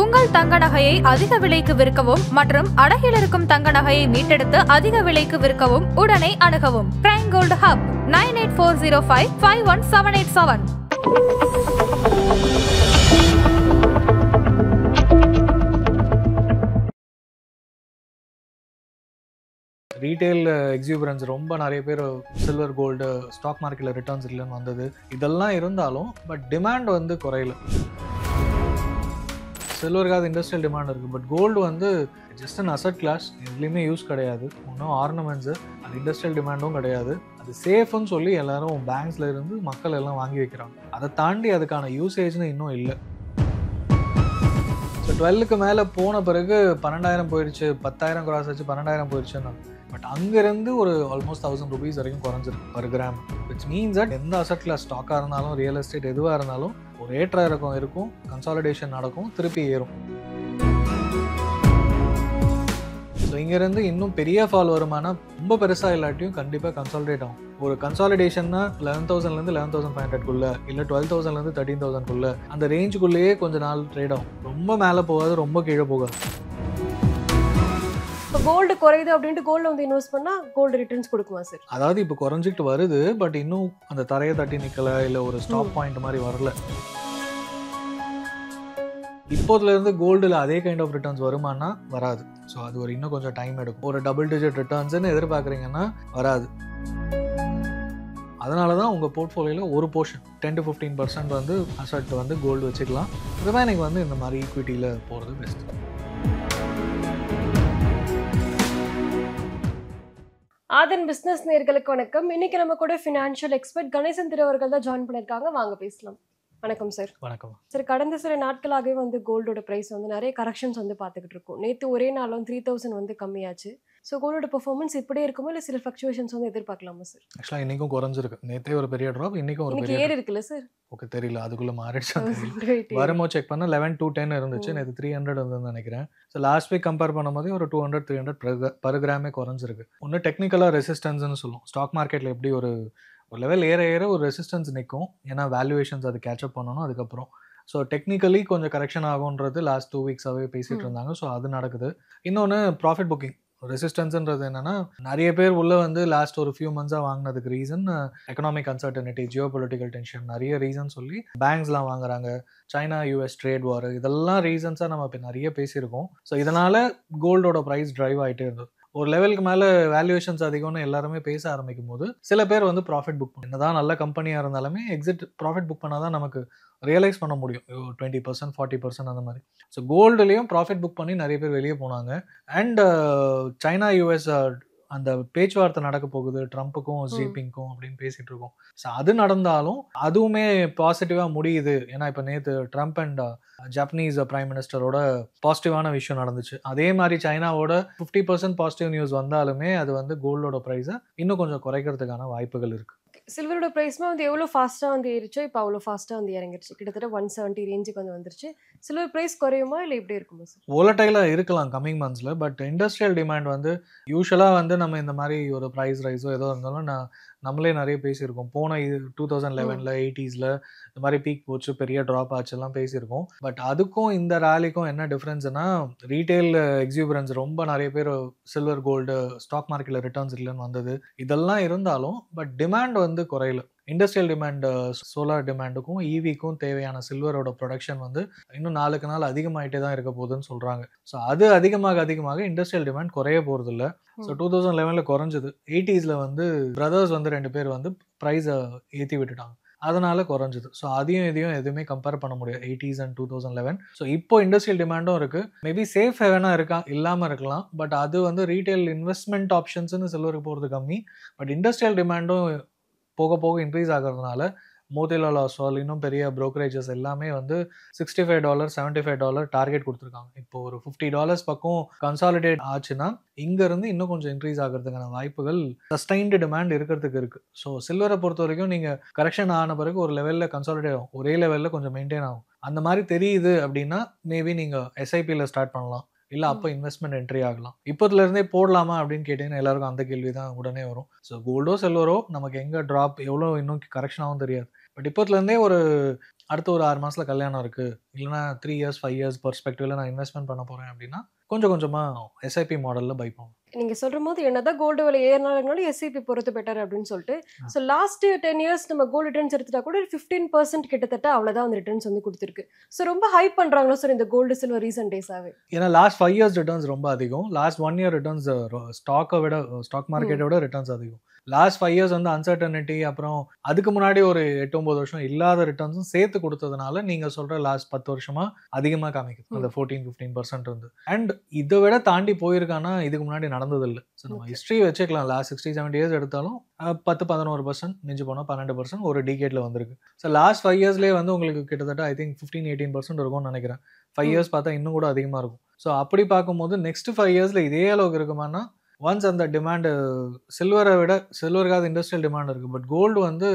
உங்கள் தங்க நகையை அதிக விலைக்கு விற்கவும் மற்றும் அடகில் இருக்கும் தங்க நகையை மீட்டெடுத்து அதிக விலைக்கு விற்கவும் உடனே அணுகவும். Prime gold hub 9840551787. Retail experience ரொம்ப நிறைய பேர் சில்வர் கோல்டு ஸ்டாக் மார்க்கெட்டில் ரிட்டர்ன்ஸ் இல்லைன்னு வந்தது. இதெல்லாம் இருந்தாலும் பட் டிமாண்ட் வந்து குறையல. சில்வருக்காக இண்டஸ்ட்ரியல் டிமாண்ட் இருக்குது, பட் கோல்டு வந்து ஜஸ்ட் அன் அசட் கிளாஸ், எதுலேயுமே யூஸ் கிடையாது. ஒன்றும் ஆர்னமெண்ட்ஸு, அது இண்டஸ்ட்ரியல் டிமாண்டும் கிடையாது. அது சேஃப்னு சொல்லி எல்லாரும் பேங்க்ஸில் இருந்து மக்கள் எல்லாம் வாங்கி வைக்கிறாங்க. அதை தாண்டி அதுக்கான யூசேஜ்னு இன்னும் இல்லை. ஸோ 12க்கு மேலே போன பிறகு 12,000 போயிடுச்சு, 10,000 கிராஸ் ஆச்சு, 12,000 போயிடுச்சுன்னா பட் அங்கேருந்து ஒரு ஆல்மோஸ்ட் 1000 rupees வரைக்கும் குறைஞ்சிருக்கு per gram. Which means that எந்த அசட் கிளாஸ் ஸ்டாக்காக இருந்தாலும் ரியல் எஸ்டேட் எதுவாக இருந்தாலும் ஒரு ஏற்ற இறக்கம் இருக்கும், கன்சாலிடேஷன் நடக்கும், திருப்பி ஏறும். ஸோ இங்கேருந்து இன்னும் பெரிய ஃபால் வருமானா ரொம்ப பெருசாக இல்லாட்டியும் கண்டிப்பாக கன்சாலிடேட் ஆகும். ஒரு கன்சாலிடேஷன்னா 11,000லேருந்து 11,500க்குள்ளே, இல்லை 12,000லேருந்து 13,000க்குள்ளே, அந்த ரேஞ்சுக்குள்ளேயே கொஞ்சம் நாள் ட்ரேட் ஆகும். ரொம்ப மேலே போகாது, ரொம்ப கீழே போகாது. இப்போ கோல்டு குறையுது அப்படின்ட்டு கோல்டு வந்து இன்வெஸ்ட் பண்ணால் கோல்டு ரிட்டர்ன்ஸ் கொடுக்குமா சார்? அதாவது இப்போ குறைஞ்சிட்டு வருது, பட் இன்னும் அந்த தரையை தட்டி நிற்கலை, இல்லை ஒரு ஸ்டாப் பாயிண்ட் மாதிரி வரல. இப்போதுலேருந்து கோல்டில் அதே கைண்ட் ஆஃப் ரிட்டர்ன்ஸ் வருமானா வராது. ஸோ அது ஒரு இன்னும் கொஞ்சம் டைம் எடுக்கும். ஒரு டபுள் டிஜிட் ரிட்டர்ன்ஸ்ன்னு எதிர்பார்க்குறீங்கன்னா வராது. அதனால தான் உங்கள் போர்ட்ஃபோலியோவில் ஒரு போர்ஷன் 10 to 15% வந்து அசட் வந்து கோல்டு வச்சுக்கலாம். ரிமைனிங் வந்து இந்த மாதிரி ஈக்விட்டியில் போகிறது பெஸ்ட். ஆதன் பிஸ்னஸ் நேயர்களுக்கு வணக்கம். இன்னைக்கு நம்ம கூட ஃபினான்ஷியல் எக்ஸ்பர்ட் கணேசன் திரு அவர்கள் தான் ஜாயின் பண்ணியிருக்காங்க. வாங்க பேசலாம். வணக்கம் சார். வணக்கம் சார், கடந்த சில நாட்களாகவே வந்து கோல்டோட ப்ரைஸ் வந்து நிறைய கரெக்ஷன்ஸ் வந்து பார்த்துக்கிட்டு இருக்கோம். நேற்று ஒரே நாளும் 3,000 வந்து கம்மியாச்சு. ஸோ கோல்டோட பெர்ஃபார்மன்ஸ் இப்படியே இருக்குமோ இல்லை சில ஃப்ளக்சுவேஷன்ஸ் வந்து எதிர்பார்க்கலாமா சார்? ஆக்சுவலாக இன்றைக்கும் குறைஞ்சிருக்கு. நேற்றே ஒரு பெரிய ட்ராப், இன்றைக்கும் ஒரு பெரிய ஏறி இருக்குல்ல சார்? ஓகே, தெரியல, அதுக்குள்ளே மாறிடுச்சா தெரியல. வரும்போது செக் பண்ணால் 11 to 10 இருந்துச்சு. நேற்று 300 இருந்ததுன்னு நினைக்கிறேன். ஸோ லாஸ்ட் வீக் கம்பேர் பண்ணும்போது ஒரு 200-300 பர் கிராமே குறைஞ்சிருக்கு. ஒன்று டெக்னிக்கலாக ரெசிஸ்டன்ஸ்னு சொல்லுவோம். ஸ்டாக் மார்க்கெட்டில் எப்படி ஒரு லெவல் ஏற ஏற ஒரு ரெசிஸ்டன்ஸ் நிற்கும், ஏன்னா வேல்யூவேஷன்ஸ் அது கேட்சப் பண்ணணும். அதுக்கப்புறம் ஸோ டெக்னிக்கலி கொஞ்சம் கரெக்ஷன் ஆகுன்றது லாஸ்ட் 2 வீக்ஸாகவே பேசிகிட்டு இருந்தாங்க. ஸோ அது நடக்குது. இன்னொன்று ப்ராஃபிட் புக்கிங். ரெசிஸ்டன்ஸ்ன்றது என்னன்னா, நிறைய பேர் உள்ள வந்து லாஸ்ட் ஒரு ஃபியூ மந்த்ஸாக வாங்கினதுக்கு reason economic uncertainty, Jio political tension, நிறைய ரீசன் சொல்லி பேங்க்ஸ்லாம் வாங்குறாங்க, சைனா யூஎஸ் ட்ரேட் வார், இதெல்லாம் ரீசன்ஸாக நம்ம இப்போ நிறைய பேசியிருக்கோம். ஸோ இதனால் கோல்டோட ப்ரைஸ் ட்ரைவ் ஆகிட்டே இருந்தது. ஒரு லெவலுக்கு மேலே வேல்யூவேஷன்ஸ் அதிகம்னு எல்லாருமே பேச ஆரம்பிக்கும் போது சில பேர் வந்து ப்ராஃபிட் புக் பண்ணி, என்னதான் நல்ல கம்பெனியாக இருந்தாலுமே எக்ஸிட் ப்ராஃபிட் புக் பண்ணால் தான் நமக்கு ரியலைஸ் பண்ண முடியும். 20%, 40% அந்த மாதிரி. ஸோ கோல்டுலேயும் ப்ராஃபிட் புக் பண்ணி நிறைய பேர் வெளியே போனாங்க. அண்ட் சைனா யூஎஸ் அந்த பேச்சுவார்த்தை நடக்க போகுது, ட்ரம்ப்புக்கும் ஜிபிங்க்கும் அப்படின்னு பேசிகிட்டு இருக்கோம். ஸோ அது நடந்தாலும் அதுவுமே பாசிட்டிவாக முடியுது. ஏன்னா இப்போ நேற்று ட்ரம்ப் அண்ட் ஜப்பனீஸ் பிரைம் மினிஸ்டரோட பாசிட்டிவான விஷயம் நடந்துச்சு. அதே மாதிரி சைனாவோட 50% பாசிட்டிவ் நியூஸ் வந்தாலுமே அது வந்து கோல்டோட ப்ரைஸை இன்னும் கொஞ்சம் குறைக்கிறதுக்கான வாய்ப்புகள் இருக்குது. சில்வரோட ப்ரைஸ்மே வந்து எவ்வளோ ஃபாஸ்ட்டாக வந்து ஏறிச்சோ இப்போ அவ்வளோ ஃபாஸ்ட்டாக வந்து இறங்கிடுச்சு. கிட்டத்தட்ட 170 ரேஞ்சுக்கு வந்து வந்துருச்சு. சில்வர் ப்ரைஸ் குறையுமா இல்லை எப்படி இருக்குமா சார்? வோலட்டைலாக இருக்கலாம் கம்மிங் மந்த்ஸில். பட் இண்டஸ்ட்ரியல் டிமாண்ட் வந்து யூஸ்வலாக வந்து நம்ம இந்த மாதிரி ஒரு ப்ரைஸ் ரைஸோ ஏதோ இருந்தாலும் நம்மளே நிறைய பேசியிருக்கோம். போன 2011 80s இந்த மாதிரி பீக் போச்சு, பெரிய ட்ராப் ஆச்சுலாம் பேசியிருக்கோம். பட் அதுக்கும் இந்த ரேலிக்கும் என்ன டிஃப்ரென்ஸ்னா, ரீட்டைல் எக்ஸிபிரன்ஸ் ரொம்ப நிறைய பேர் சில்வர் கோல்டு ஸ்டாக் மார்க்கெட்டில் ரிட்டர்ன்ஸ் இல்லைன்னு வந்தது. இதெல்லாம் இருந்தாலும் பட் டிமாண்ட் வந்து குறையல. இண்டஸ்ட்ரியல் டிமாண்ட், சோலார் டிமாண்டுக்கும் ஈவிக்கும் தேவையான சில்வரோட ப்ரொடக்ஷன் வந்து இன்னும் நாளுக்கு நாள் அதிகமாகிட்டே தான் இருக்க போகுதுன்னு சொல்கிறாங்க. ஸோ அது அதிகமாக இண்டஸ்ட்ரியல் டிமாண்ட் குறைய போகிறது இல்லை. ஸோ 2011 குறைஞ்சது. 80s வந்து பிரதர்ஸ் வந்து 2 பேர் வந்து ப்ரைஸை ஏற்றி விட்டுட்டாங்க, அதனால குறைஞ்சது. ஸோ அதையும் இதையும் எதுவுமே கம்பேர் பண்ண முடியாது 80s and 2011. ஸோ இப்போ இண்டஸ்ட்ரியல் டிமாண்டும் இருக்குது. மேபி சேஃப் ஹெவனாக இல்லாமல் இருக்கலாம். பட் அது வந்து ரீட்டைல் இன்வெஸ்ட்மெண்ட் ஆப்ஷன்ஸ்னு சில்வருக்கு போகிறது கம்மி. பட் இண்டஸ்ட்ரியல் டிமாண்டும் போக போக இன்க்ரீஸ் ஆகிறதுனால மோதிலால் ஒஸ்வால் இன்னும் பெரிய ப்ரோக்கரேஜஸ் எல்லாமே வந்து $65, $75 டார்கெட் கொடுத்துருக்காங்க. இப்போ ஒரு $50 பக்கம் கன்சாலிடேட் ஆச்சுன்னா இங்கேருந்து இன்னும் கொஞ்சம் இன்க்ரீஸ் ஆகிறதுக்கான வாய்ப்புகள், சஸ்டைன்டு டிமாண்ட் இருக்கிறதுக்கு இருக்குது. ஸோ சில்வரை பொறுத்த வரைக்கும் நீங்கள் கரெக்ஷன் ஆன பிறகு ஒரு லெவலில் கன்சாலிடேட் ஆகும், ஒரே லெவலில் கொஞ்சம் மெயின்டைன் ஆகும். அந்த மாதிரி தெரியுது அப்படின்னா மேபி நீங்கள் எஸ்ஐபியில் ஸ்டார்ட் பண்ணலாம், இல்லை அப்போ இன்வெஸ்ட்மெண்ட் என்ட்ரி ஆகலாம். இப்போதுலேருந்தே போடலாமா அப்படின்னு கேட்டிங்கன்னா எல்லாருக்கும் அந்த கேள்வி தான் உடனே வரும். ஸோ கோல்டோ சில்வரோ நமக்கு எங்கே ட்ராப் எவ்வளோ இன்னும் கரெக்ஷன் ஆகும் தெரியாது. பட் இப்போதுலேருந்தே ஒரு அடுத்த ஒரு 6 மாசத்துல கல்யாணம் இருக்கு, இல்லைன்னா 3 இயர்ஸ் 5 இயர்ஸ் பெர்ஸ்பெக்டிவ்ல நான் இன்வெஸ்ட்மெண்ட் பண்ண போறேன் அப்படின்னா கொஞ்சம் கொஞ்சமா எஸ்ஐபி மாடல்ல பை பண்ணுவோம். நீங்க சொல்ற போது என்னதான் கோல்டு விலை ஏறினாலும் எஸ்ஐபி பொறுத்து பெட்டர் அப்படின்னு சொல்லிட்டு ஸோ லாஸ்ட் 10 இயர்ஸ் நம்ம கோல்டு ரிட்டர்ன்ஸ் எடுத்துட்டா கூட 15% கிட்டத்தட்ட அவ்வளவுதான் அந்த ரிட்டர்ன்ஸ் வந்து கொடுத்துருக்கு. ஸோ ரொம்ப ஹைப் பண்றாங்களோ சார் இந்த கோல்டு சில்வர் ரீசன்ட் டேஸாவே? ஏன்னா லாஸ்ட் 5 இயர்ஸ் ரிட்டர்ன்ஸ் ரொம்ப அதிகம், லாஸ்ட் 1 இயர் ரிட்டர்ன்ஸ் ஸ்டாக் மார்க்கெட்டை விட ரிட்டர்ன்ஸ் அதிகம். லாஸ்ட் 5 இயர்ஸ் வந்து அன்சர்டனிட்டி, அப்புறம் அதுக்கு முன்னாடி ஒரு 8-9 வருஷம் இல்லாத ரிட்டர்ன்ஸும் சேர்த்து கொடுத்ததுனால நீங்க சொல்ற லாஸ்ட் 10 வருஷமா அதிகமா காமிக்குது அந்த 14-15% இருந்து. அண்ட் இதை விட தாண்டி போயிருக்கானா இதுக்கு முன்னாடி நடந்தது இல்லை. ஸோ நம்ம ஹிஸ்ட்ரி வச்சுக்கலாம், லாஸ்ட் 60-70 இயர்ஸ் எடுத்தாலும் 10-11% மிஞ்சி போனால் 12% ஒரு டிகேட்ல வந்திருக்கு. ஸோ லாஸ்ட் 5 இயர்ஸ்லேயே வந்து உங்களுக்கு கிட்டத்தட்ட ஐ திங்க் 15-18% இருக்கும்னு நினைக்கிறேன். 5 இயர்ஸ் பார்த்தா இன்னும் கூட அதிகமாக இருக்கும். ஸோ அப்படி பார்க்கும்போது நெக்ஸ்ட் 5 இயர்ஸ்ல இதே அளவுக்கு இருக்குமானா ஒன்ஸ் அந்த டிமாண்டு சில்வருக்காவது இண்டஸ்ட்ரியல் டிமாண்ட் இருக்குது. பட் கோல்டு வந்து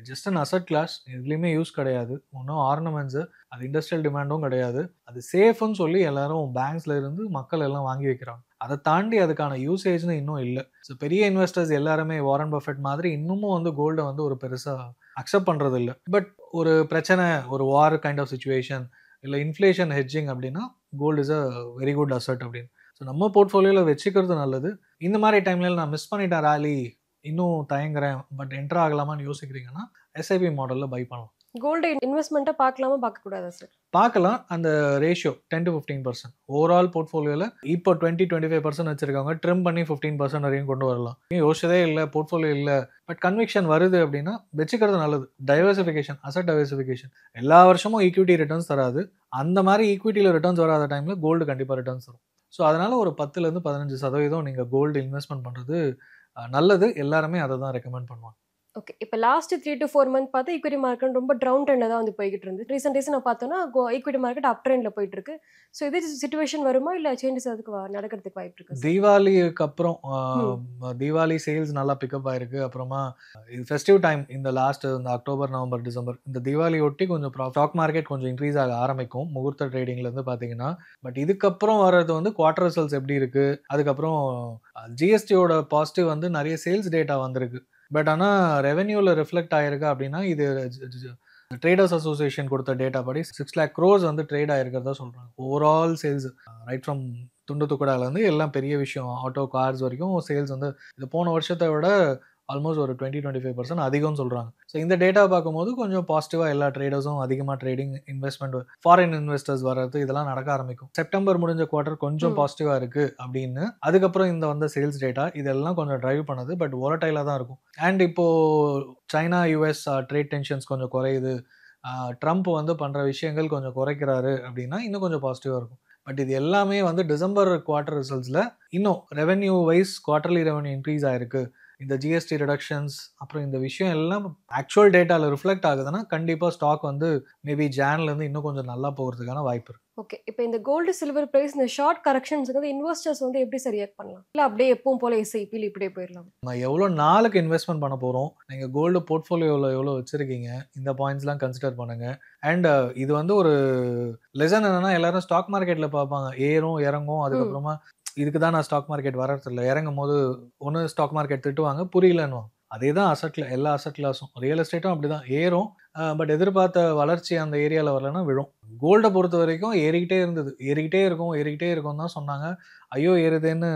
ஜஸ்ட் அன் அசட் கிளாஸ், எதுலேயுமே யூஸ் கிடையாது, ஒன்றும் ஆர்னமெண்ட்ஸு, அது இண்டஸ்ட்ரியல் டிமாண்டும் கிடையாது, அது சேஃப்னு சொல்லி எல்லாரும் பேங்க்ஸ்ல இருந்து மக்கள் எல்லாம் வாங்கி வைக்கிறாங்க. அதை தாண்டி அதுக்கான யூசேஜ்னு இன்னும் இல்லை. ஸோ பெரிய இன்வெஸ்டர்ஸ் எல்லாருமே வாரன் பஃபெட் மாதிரி இன்னமும் வந்து கோல்டை வந்து ஒரு பெருசாக அக்செப்ட் பண்ணுறது இல்லை. பட் ஒரு பிரச்சனை, ஒரு வார் கைண்ட் ஆஃப் சுச்சுவேஷன், இல்லை இன்ஃப்ளேஷன் ஹெட்ஜிங் அப்படின்னா gold is a very good asset அப்படின்னு. ஸோ நம்ம போர்ட்ஃபோலியோவில் வச்சுக்கிறது நல்லது. இந்த மாதிரி டைம்ல நான் மிஸ் பண்ணிட்டேன் ராலி, இன்னும் தயங்குறேன் பட் என்டர் ஆகலாமான்னு யோசிக்கிறீங்கன்னா எஸ்ஐபி மாடலில் பை பண்ணலாம். கோல்டு இன்வெஸ்ட்மெண்ட்டாக பார்க்கலாமா பார்க்கக்கூடாதா சார்? பார்க்கலாம். அந்த ரேஷியோ 10-15% ஓவரால் போர்ட்ஃபோலியோவில் இப்போ 20-25% வச்சிருக்காங்க, ட்ரிம் பண்ணி 15% வரையும் கொண்டு வரலாம். யோசிச்சதே இல்லை, போர்ட்ஃபோலியோ இல்லை, பட் கன்விக்ஷன் வருது அப்படின்னா வச்சுக்கிறது நல்லது. Diversification, asset diversification. எல்லா வருஷமும் ஈக்விட்டி ரிட்டர்ன்ஸ் தராது, அந்த மாதிரி ஈக்விட்டியில் ரிட்டர்ன்ஸ் வராத டைமில் கோல்டு கண்டிப்பாக ரிட்டர்ன்ஸ் தரும். ஸோ அதனால ஒரு 10-15% நீங்கள் கோல்டு இன்வெஸ்ட்மெண்ட் பண்ணுறது நல்லது. எல்லாருமே அதை தான் ரெக்கமெண்ட் பண்ணுவாங்க. ஓகே, இப்போ லாஸ்ட் 3 to 4 மந்த் பார்த்தா ஈக்விட்டி மார்க்கெட் ரொம்ப டவுன் ட்ரெண்டில் தான் வந்து போய்கிட்டு இருந்து. ரீசெண்ட் டேஸ் நான் பார்த்தோன்னா ஈக்விட்டி மார்க்கெட் அப் ட்ரெண்டில் போயிட்டு இருக்கு. ஸோ இதே சுச்சுவேஷன் வருமா இல்லை சேஞ்சஸ் அதுக்கு நடக்கிறதுக்கு வாய்ப்பு இருக்கு? தீபாவளிக்கு அப்புறம் தீபாவளி சேல்ஸ் நல்லா பிக்கப் ஆயிருக்கு. அப்புறமா இது ஃபெஸ்டிவ் டைம், இந்த லாஸ்ட் இந்த அக்டோபர், நவம்பர், டிசம்பர், இந்த தீபாவளி ஒட்டி கொஞ்சம் ஸ்டாக் மார்க்கெட் கொஞ்சம் இன்க்ரீஸ் ஆக ஆரம்பிக்கும் முகூர்த்த ட்ரேடிங்லேருந்து பார்த்தீங்கன்னா. பட் இதுக்கப்புறம் வர்றது வந்து குவார்டர் ரிசல்ட்ஸ் எப்படி இருக்கு, அதுக்கப்புறம் ஜிஎஸ்டியோட பாசிட்டிவ் வந்து நிறைய சேல்ஸ் டேட்டா வந்திருக்கு. பட் ஆனால் ரெவென்யூவில் ரிஃப்ளெக்ட் ஆகிருக்கு அப்படின்னா இது ட்ரேடர்ஸ் அசோசியேஷன் கொடுத்த டேட்டா படி 6 lakh crores வந்து ட்ரேட் ஆகிருக்கிறதா சொல்கிறாங்க. ஓவரால் சேல்ஸ் ரைட் ஃப்ரம் துண்டு துக்கடாலேருந்து எல்லாம் பெரிய விஷயம், ஆட்டோ கார்ஸ் வரைக்கும் சேல்ஸ் வந்து இது போன வருஷத்தை விட ஆல்மோஸ்ட் ஒரு 20-25% அதிகம்னு சொல்கிறாங்க. ஸோ இந்த டேட்டா பார்க்கும்போது கொஞ்சம் பாசிட்டிவாக எல்லா ட்ரேடர்ஸும் அதிகமாக ட்ரேடிங், இன்வெஸ்ட்மெண்ட், ஃபாரின் இன்வெஸ்டர்ஸ் வர்றது இதெல்லாம் நடக்க ஆரம்பிக்கும். செப்டம்பர் முடிஞ்ச குவார்டர் கொஞ்சம் பாசிட்டிவாக இருக்குது அப்படின்னு, அதுக்கப்புறம் இந்த வந்த சேல்ஸ் டேட்டா இதெல்லாம் கொஞ்சம் ட்ரைவ் பண்ணுது. பட் வாலடைலாக தான் இருக்கும். அண்ட் இப்போது சைனா யூஎஸ் ட்ரேட் டென்ஷன்ஸ் கொஞ்சம் குறையுது, ட்ரம்ப் வந்து பண்ணுற விஷயங்கள் கொஞ்சம் குறைக்கிறாரு அப்படின்னா இன்னும் கொஞ்சம் பாசிட்டிவாக இருக்கும். பட் இது எல்லாமே வந்து டிசம்பர் குவார்டர் ரிசல்ட்ஸில் இன்னும் revenue wise quarterly revenue increase ஆயிருக்கு. இந்த ஜிஎஸ்டி ரிடக்ஷன்ஸ் அப்புறம் இந்த விஷயம் எல்லாம் ஆக்சுவல் டேட்டாவில் ரிஃப்ளெக்ட் ஆகுதுன்னா கண்டிப்பாக ஸ்டாக் வந்து மேபி ஜான்லேருந்து இன்னும் கொஞ்சம் நல்லா போகிறதுக்கான வாய்ப்பு இருக்குது. ஓகே, இப்போ இந்த கோல்டு சில்வர் பிரைஸ் இந்த ஷார்ட் கரெக்ஷன்ஸுக்கு வந்து இன்வெஸ்டர்ஸ் வந்து எப்படி சரி ரியாக்ட் பண்ணலாம்? இல்லை அப்படியே எப்பவும் போல எஸ்ஐபியில் இப்படியே போயிடலாம்? நம்ம எவ்வளோ நாளுக்கு இன்வெஸ்ட்மெண்ட் பண்ண போகிறோம், நீங்கள் கோல்டு போர்ட்ஃபோலியோவில் எவ்வளோ வச்சுருக்கீங்க, இந்த பாயிண்ட்ஸ்லாம் கன்சிடர் பண்ணுங்கள். அண்ட் இது வந்து ஒரு லெசன் என்னென்னா, எல்லாரும் ஸ்டாக் மார்க்கெட்டில் பார்ப்பாங்க ஏறும் இறங்கும், அதுக்கப்புறமா இதுக்கு தான் நான் ஸ்டாக் மார்க்கெட் வர்றதில்லை, இறங்கும் போது ஒன்று ஸ்டாக் மார்க்கெட் திட்டுவாங்க, புரியலன்னுவாங்க. அதே தான் அசட்டில், எல்லா அசட் கிளாஸும், ரியல் எஸ்டேட்டும் அப்படி தான் ஏறும். பட் எதிர்பார்த்த வளர்ச்சி அந்த ஏரியாவில் வரலன்னா விழும். கோல்டை பொறுத்த வரைக்கும் ஏறிக்கிட்டே இருந்தது, ஏறிக்கிட்டே இருக்கும் தான் சொன்னாங்க. ஐயோ ஏறுதேன்னு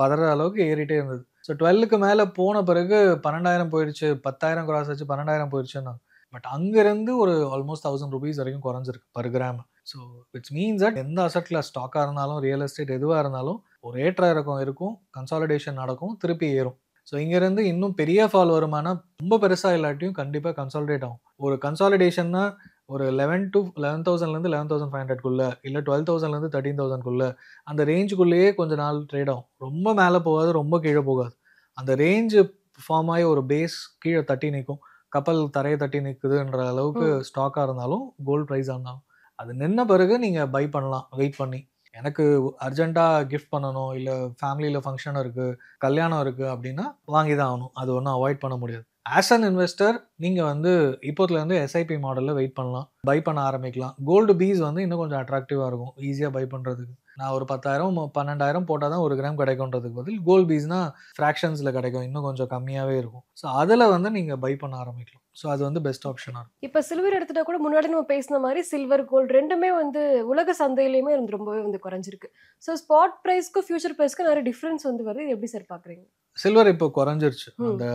பதற அளவுக்கு ஏறிட்டே இருந்தது. ஸோ 12க்கு மேலே போன பிறகு 12,000 போயிடுச்சு, 10,000 கிராஸ் ஆச்சு, 12,000 போயிடுச்சுன்னா. பட் அங்கேருந்து ஒரு ஆல்மோஸ்ட் 1000 rupees வரைக்கும் குறைஞ்சிருக்கு per gram. So which means that எந்த அசட் கிளாஸ் ஸ்டாக்காக இருந்தாலும் ரியல் எஸ்டேட் எதுவாக இருந்தாலும் ஒரு ஏற்ற இறக்கம் இருக்கும், கன்சாலிடேஷன் நடக்கும், திருப்பி ஏறும். ஸோ இங்கேருந்து இன்னும் பெரிய ஃபால் வருமானா ரொம்ப பெருசாக இல்லாட்டியும் கண்டிப்பாக கன்சாலிடேட் ஆகும். ஒரு கன்சாலிடேஷன்னா ஒரு 11,000லேருந்து 11,500க்குள்ளே, இல்லை 12,000லேருந்து 13,000க்குள்ளே, அந்த ரேஞ்சுக்குள்ளேயே கொஞ்ச நாள் ட்ரேட் ஆகும். ரொம்ப மேலே போகாது, ரொம்ப கீழே போகாது. அந்த ரேஞ்சு ஃபார்ம் ஆகி ஒரு பேஸ் கீழே தட்டி நிற்கும், கப்பல் தரையை தட்டி நிற்குதுன்ற அளவுக்கு ஸ்டாக்காக இருந்தாலும் கோல்டு ப்ரைஸாக இருந்தாலும் அது நின்ன பிறகு நீங்கள் பை பண்ணலாம் வெயிட் பண்ணி. எனக்கு அர்ஜென்ட்டாக கிஃப்ட் பண்ணணும், இல்லை ஃபேமிலியில் ஃபங்க்ஷன் இருக்குது, கல்யாணம் இருக்குது அப்படின்னா வாங்கி தான் ஆகணும், அது ஒன்றும் அவாய்ட் பண்ண முடியாது. ஆஸ் அன் இன்வெஸ்டர் நீங்கள் வந்து இப்போதுலேருந்து எஸ்ஐபி மாடலில் வெயிட் பண்ணலாம், பை பண்ண ஆரம்பிக்கலாம். கோல்டு பீஸ் வந்து இன்னும் கொஞ்சம் அட்ராக்டிவாக இருக்கும் ஈஸியாக பை பண்ணுறதுக்கு. நான் ஒரு 10,000 12,000 போட்டால் தான் 1 கிராம் கிடைக்கும்ன்றதுக்கு பதில் கோல்டு பீஸ்னா ஃப்ராக்ஷன்ஸில் கிடைக்கும், இன்னும் கொஞ்சம் கம்மியாகவே இருக்கும். ஸோ அதில் வந்து நீங்கள் பை பண்ண ஆரம்பிக்கலாம். ஸோ அது வந்து பெஸ்ட் ஆப்ஷனாக இருக்கும். இப்போ சில்வர் எடுத்துட்டா கூட முன்னாடி நம்ம பேசின மாதிரி சில்வர் கோல்டு ரெண்டுமே வந்து உலக சந்தையிலையுமே வந்து ரொம்பவே வந்து குறைஞ்சிருக்கு. ஸோ ஸ்பாட் ப்ரைஸ்க்கும் ஃபியூச்சர் ப்ரைஸ்க்கும் நிறைய டிஃப்ரென்ஸ் வந்து வருது. இது எப்படி சார் பார்க்குறீங்க? சில்வர் இப்போ குறைஞ்சிருச்சு. அந்த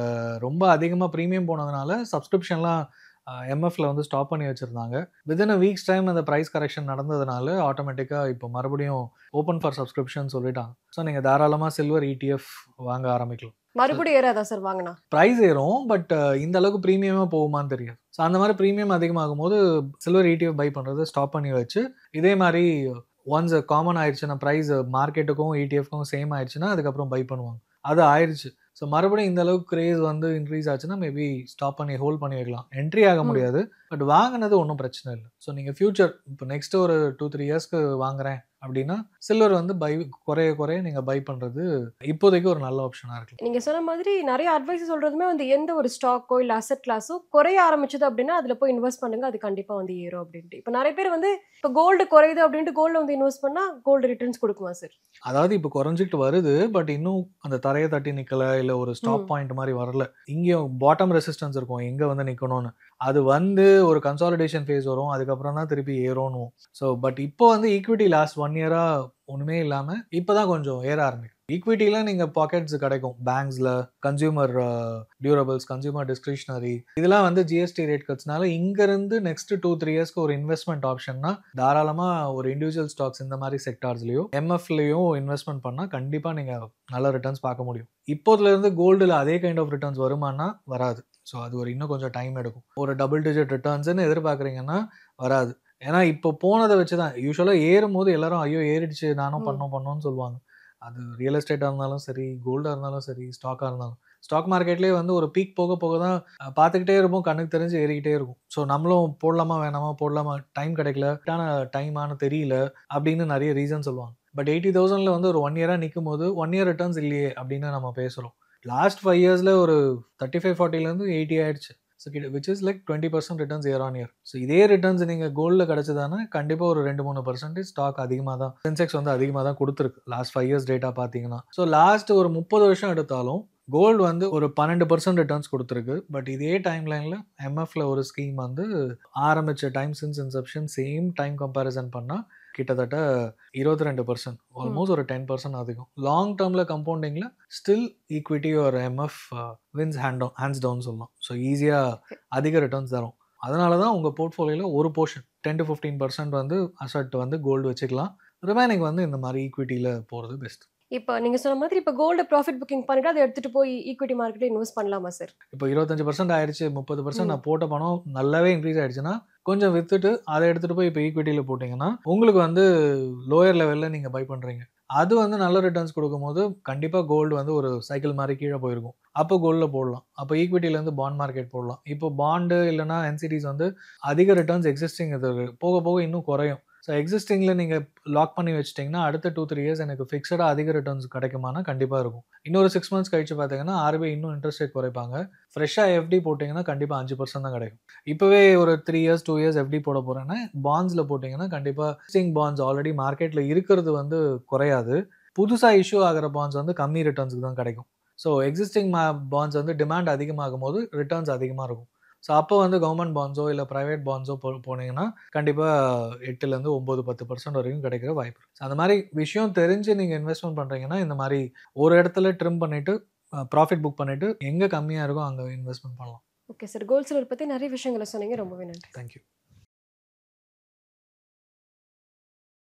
ரொம்ப அதிகமாக ப்ரீமியம் போனதுனால சப்ஸ்கிரிப்ஷன்லாம் எம்எஃப்ல வந்து ஸ்டாப் பண்ணி வச்சுருந்தாங்க. வித்தின் அ வீக்ஸ் டைம் அந்த ப்ரைஸ் கரெக்ஷன் நடந்ததுனால ஆட்டோமேட்டிக்காக இப்போ மறுபடியும் ஓப்பன் ஃபார் சப்ஸ்கிரிப்ஷன் சொல்லிட்டாங்க. ஸோ நீங்கள் தாராளமாக சில்வர் ETF வாங்க ஆரம்பிக்கலாம். மறுபடியும் ஏறாதா சார் வாங்கினா? ப்ரைஸ் ஏறும், பட் இந்த அளவுக்கு ப்ரீமியமாக போகுமான்னு தெரியாது. ஸோ அந்த மாதிரி ப்ரீமியம் அதிகமாகும் போது சில்வர் ETF பை பண்ணுறது ஸ்டாப் பண்ணி வச்சு, இதே மாதிரி ஒன்ஸ் காமன் ஆயிடுச்சுன்னா ப்ரைஸ் மார்க்கெட்டுக்கும் ETFக்கும் சேம் ஆயிடுச்சுன்னா அதுக்கப்புறம் பை பண்ணுவாங்க. அது ஆயிடுச்சு. ஸோ மறுபடியும் இந்த அளவுக்கு கிரேஸ் வந்து இன்க்ரீஸ் ஆச்சுன்னா மேபி ஸ்டாப் பண்ணி ஹோல்ட் பண்ணி வைக்கலாம். என்ட்ரி ஆக முடியாது, பட் வாங்கினது ஒன்றும் பிரச்சனை இல்லை. ஸோ நீங்கள் ஃபியூச்சர் இப்போ நெக்ஸ்ட் ஒரு 2-3 இயர்ஸ்க்கு வாங்குறேன் அப்படின்னா சில்வர் வந்து பை குறைய நீங்கள் பை பண்ணுறது இப்போதைக்கு ஒரு நல்ல ஆப்ஷனாக இருக்கு. நீங்கள் சொன்ன மாதிரி நிறைய அட்வைஸ் சொல்கிறதுமே வந்து எந்த ஒரு ஸ்டாக்கோ இல்லை அசெட் கிளாஸோ குறைய ஆரம்பிச்சது அப்படின்னா அதில் போய் இன்வெஸ்ட் பண்ணுங்க, அது கண்டிப்பாக வந்து ஏறும் அப்படின்ட்டு. இப்போ நிறைய பேர் வந்து இப்போ கோல்டு குறையுது அப்படின்ட்டு கோல்டில் வந்து இன்வெஸ்ட் பண்ணால் கோல்டு ரிட்டர்ன்ஸ் கொடுக்குமா சார்? அதாவது இப்போ குறைஞ்சிட்டு வருது, பட் இன்னும் அந்த தரையை தட்டி நிற்கல, இல்லை ஒரு ஸ்டாப் பாயிண்ட் மாதிரி வரல. இங்கேயும் பாட்டம் ரெசிஸ்டன்ஸ் இருக்கும் எங்கே வந்து நிற்கணும்னு. அது வந்து ஒரு கன்சாலிடேஷன் ஃபேஸ் வரும், அதுக்கப்புறம் தான் திருப்பி ஏறணும். ஸோ பட் இப்போ வந்து ஈக்விட்டி லாஸ்ட் 1 இயராக ஒன்றுமே இல்லாமல் இப்போ தான் கொஞ்சம் ஏற ஆரம்பிக்கும். ஈக்விட்டியில் நீங்கள் பாக்கெட்ஸ் கிடைக்கும், பேங்க்ஸில் கன்சியூமர் டியூரபிள்ஸ், கன்சியூமர் டிஸ்கிரிஷனரி, இதெல்லாம் வந்து ஜிஎஸ்டி ரேட் கட்ஸ்னால இங்கேருந்து நெக்ஸ்ட் 2-3 இயர்ஸ்க்கு ஒரு இன்வெஸ்ட்மெண்ட் ஆப்ஷன்னா தாராளமாக ஒரு இண்டிவிஜுவல் ஸ்டாக்ஸ் இந்த மாதிரி செக்டார்ஸ்லையும் எம்எஃப்லையும் இன்வெஸ்ட்மெண்ட் பண்ணால் கண்டிப்பாக நீங்கள் நல்ல ரிட்டர்ன்ஸ் பார்க்க முடியும். இப்போதுலேருந்து கோல்டில் அதே கைண்ட் ஆஃப் ரிட்டர்ன்ஸ் வருமானா வராது. ஸோ அது ஒரு இன்னும் கொஞ்சம் டைம் எடுக்கும். ஒரு டபுள் டிஜிட் ரிட்டர்ன்ஸ்ன்னு எதிர்பார்க்குறீங்கன்னா வராது. ஏன்னா இப்போ போனதை வச்சு தான் யூஸ்வலாக ஏறும்போது எல்லாரும் ஐயோ ஏறிடுச்சு நானும் பண்ணோன்னு சொல்லுவாங்க. அது ரியல் எஸ்டேட்டாக இருந்தாலும் சரி, கோல்டாக இருந்தாலும் சரி, ஸ்டாக்காக இருந்தாலும். ஸ்டாக் மார்க்கெட்லேயே வந்து ஒரு பீக் போக போக தான் பார்த்துக்கிட்டே இருப்போம், கண்ணுக்கு தெரிஞ்சு ஏறிக்கிட்டே இருக்கும். ஸோ நம்மளும் போடலாமா வேணாமா, போடலாமா, டைம் கிடைக்கல, டைமானு தெரியல அப்படின்னு நிறைய ரீசன் சொல்லுவாங்க. பட் 80,000 வந்து ஒரு 1 இயராக நிற்கும் போது 1 இயர் ரிட்டர்ன்ஸ் இல்லையே அப்படின்னு நம்ம பேசுகிறோம். லாஸ்ட் 5 இயர்ஸில் ஒரு 35-40லேருந்து 80 ஆயிடுச்சு. So which is like 20% returns year on year. So இதே ரிட்டர்ன்ஸ் நீங்கள் கோல்டில் கிடச்சதானே கண்டிப்பாக ஒரு 2-3% ஸ்டாக் அதிகமாக தான், சென்செக்ஸ் வந்து அதிகமாக தான் கொடுத்துருக்கு லாஸ்ட் 5 இயர்ஸ் டேட்டா பார்த்தீங்கன்னா. ஸோ லாஸ்ட் ஒரு 30 வருஷம் எடுத்தாலும் கோல்டு வந்து ஒரு 12% ரிட்டர்ன்ஸ் கொடுத்துருக்கு. பட் இதே டைம் லைனில் எம்எஃப்ல ஒரு ஸ்கீம் வந்து ஆரம்பித்த time since Inception same time comparison பண்ணால் கிட்டத்தட்ட 22%, ஆல்மோஸ்ட் ஒரு 10% அதிகம். லாங் டேர்மில் கம்பவுண்டிங்கில் ஸ்டில் ஈக்விட்டி ஒரு எம்எஃப் வின்ஸ் ஹேண்ட்ஸ் டவுன் சொல்லலாம். ஸோ ஈஸியாக அதிக ரிட்டர்ன்ஸ் தரும். அதனால தான் உங்கள் போர்ட்ஃபோலியோவில் ஒரு போர்ஷன் 10-15% வந்து அசட் வந்து கோல்டு வச்சுக்கலாம், ரிமைனிங் வந்து இந்த மாதிரி ஈக்விட்டியில் போகிறது பெஸ்ட். இப்போ நீங்கள் சொன்ன மாதிரி இப்போ கோல்டு ப்ராஃபிட் புக்கிங் பண்ணிட்டு அதை எடுத்துகிட்டு போய் ஈக்விட்டி மார்க்கெட்டில் இன்வெஸ்ட் பண்ணலாமா சார்? இப்போ 25% ஆயிடுச்சு, 30% நான் போட்ட பணம் நல்லாவே இன்க்ரீஸ் ஆயிடுச்சுன்னா கொஞ்சம் வித்துட்டு அதை எடுத்துகிட்டு போய் இப்போ ஈக்விட்டியில் போட்டிங்கன்னா உங்களுக்கு வந்து லோயர் லெவலில் நீங்கள் பை பண்ணுறீங்க, அது வந்து நல்ல ரிட்டர்ன்ஸ் கொடுக்கும்போது கண்டிப்பாக கோல்டு வந்து ஒரு சைக்கிள் மாதிரி கீழே போயிருக்கும். அப்போ கோல்டில் போடலாம், அப்போ ஈக்விட்டிலேருந்து பாண்ட் மார்க்கெட் போடலாம். இப்போ பாண்டு இல்லைனா என்சிடிஸ் வந்து அதிக ரிட்டர்ன்ஸ் எக்ஸிஸ்டிங் இது போக போக இன்னும் குறையும். ஸோ எக்ஸிஸ்டிங்கில் நீங்கள் லாக் பண்ணி வச்சிட்டிங்கன்னா அடுத்த 2-3 இயர்ஸ் எனக்கு ஃபிக்ஸடாக அதிக ரிட்டர்ன்ஸ் கிடைக்குமானா கண்டிப்பாக இருக்கும். இன்னொரு 6 மந்த்ஸ் கழிச்சு பார்த்தீங்கன்னா RBI இன்னும் இன்ட்ரெஸ்ட் ரேட் குறைப்பாங்க. ஃப்ரெஷ்ஷாக FD போட்டிங்கன்னா கண்டிப்பாக 5% தான் கிடைக்கும். இப்போவே ஒரு 3 இயர்ஸ் 2 இயர்ஸ் FD போட போகிறேன்னா பாண்ட்ஸில் போட்டிங்கன்னா கண்டிப்பாக எக்ஸிஸ்டிங் பாண்ட்ஸ் ஆல்ரெடி மார்க்கெட்டில் இருக்கிறது வந்து குறையாது, புதுசாக இஷ்யூ ஆகிற பாண்ட்ஸ் வந்து கம்மி ரிட்டர்ன்ஸுக்கு தான் கிடைக்கும். ஸோ எக்ஸிஸ்டிங் பாண்ட்ஸ் வந்து டிமாண்ட் அதிகமாகும் போது ரிட்டர்ன்ஸ் அதிகமாக இருக்கும். ஸோ அப்போ வந்து கவர்மெண்ட் பாண்ட்ஸோ இல்லை ப்ரைவேட் பாண்ட்ஸோ போனீங்கன்னா கண்டிப்பாக 8-9-10% வரைக்கும் கிடைக்கிற வாய்ப்பு. ஸோ அந்த மாதிரி விஷயம் தெரிஞ்சு நீங்கள் இன்வெஸ்ட்மெண்ட் பண்ணுறீங்கன்னா இந்த மாதிரி ஒரு இடத்துல ட்ரிம் பண்ணிவிட்டு ப்ராஃபிட் புக் பண்ணிவிட்டு எங்கே கம்மியாக இருக்கோ அங்கே இன்வெஸ்ட்மெண்ட் பண்ணலாம். ஓகே சார், கோல்ட் சில்வர் பற்றி நிறைய விஷயங்களை சொன்னீங்க, ரொம்பவே நன்றி. தேங்க்யூ.